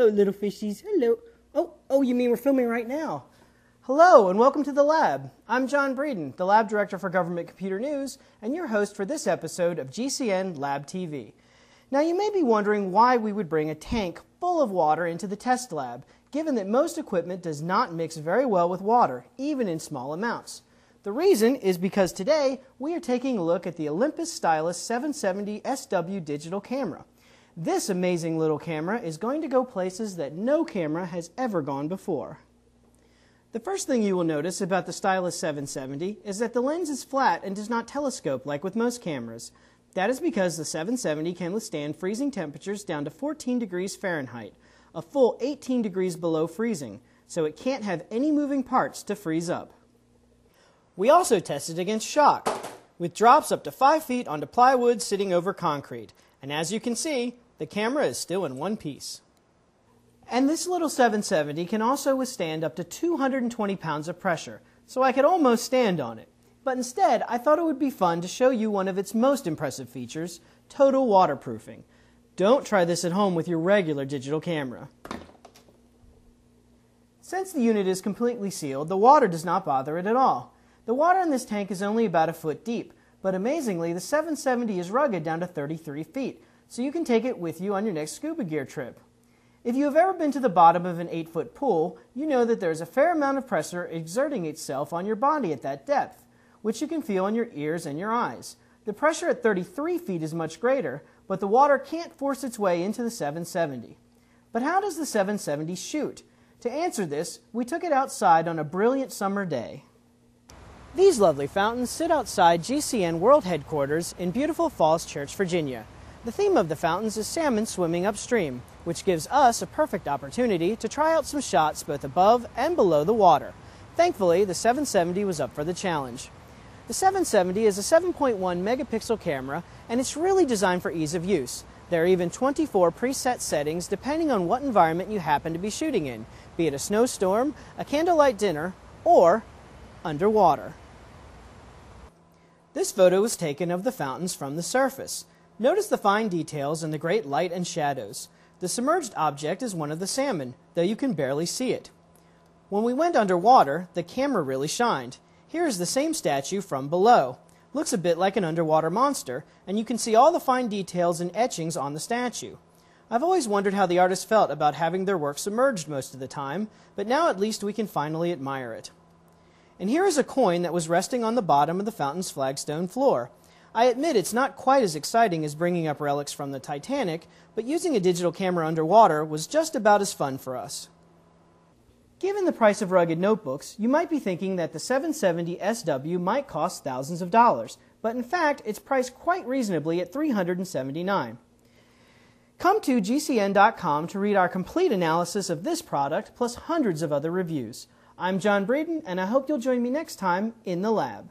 Hello, little fishies. Hello. Oh, you mean we're filming right now? Hello, and welcome to the lab. I'm John Breeden, the Lab Director for Government Computer News, and your host for this episode of GCN Lab TV. Now, you may be wondering why we would bring a tank full of water into the test lab, given that most equipment does not mix very well with water, even in small amounts. The reason is because today we are taking a look at the Olympus Stylus 770 SW digital camera. This amazing little camera is going to go places that no camera has ever gone before. The first thing you will notice about the Stylus 770 is that the lens is flat and does not telescope like with most cameras. That is because the 770 can withstand freezing temperatures down to 14 degrees Fahrenheit, a full 18 degrees below freezing, so it can't have any moving parts to freeze up. We also tested against shock, with drops up to 5 feet onto plywood sitting over concrete, and as you can see, the camera is still in one piece. And this little 770 can also withstand up to 220 pounds of pressure, so I could almost stand on it. But instead, I thought it would be fun to show you one of its most impressive features, total waterproofing. Don't try this at home with your regular digital camera. Since the unit is completely sealed, the water does not bother it at all. The water in this tank is only about a foot deep, but amazingly, the 770 is rugged down to 33 feet, so you can take it with you on your next scuba gear trip. If you have ever been to the bottom of an 8-foot pool, you know that there is a fair amount of pressure exerting itself on your body at that depth, which you can feel in your ears and your eyes. The pressure at 33 feet is much greater, but the water can't force its way into the 770. But how does the 770 shoot? To answer this, we took it outside on a brilliant summer day. These lovely fountains sit outside GCN World Headquarters in beautiful Falls Church, Virginia. The theme of the fountains is salmon swimming upstream, which gives us a perfect opportunity to try out some shots both above and below the water. Thankfully, the 770 was up for the challenge. The 770 is a 7.1 megapixel camera, and it's really designed for ease of use. There are even 24 preset settings depending on what environment you happen to be shooting in, be it a snowstorm, a candlelight dinner, or underwater. This photo was taken of the fountains from the surface. Notice the fine details and the great light and shadows. The submerged object is one of the salmon, though you can barely see it. When we went underwater, the camera really shined. Here is the same statue from below. Looks a bit like an underwater monster, and you can see all the fine details and etchings on the statue. I've always wondered how the artists felt about having their work submerged most of the time, but now at least we can finally admire it. And here is a coin that was resting on the bottom of the fountain's flagstone floor. I admit it's not quite as exciting as bringing up relics from the Titanic, but using a digital camera underwater was just about as fun for us. Given the price of rugged notebooks, you might be thinking that the 770 SW might cost thousands of dollars, but in fact, it's priced quite reasonably at $379. Come to GCN.com to read our complete analysis of this product, plus hundreds of other reviews. I'm John Breeden, and I hope you'll join me next time in the lab.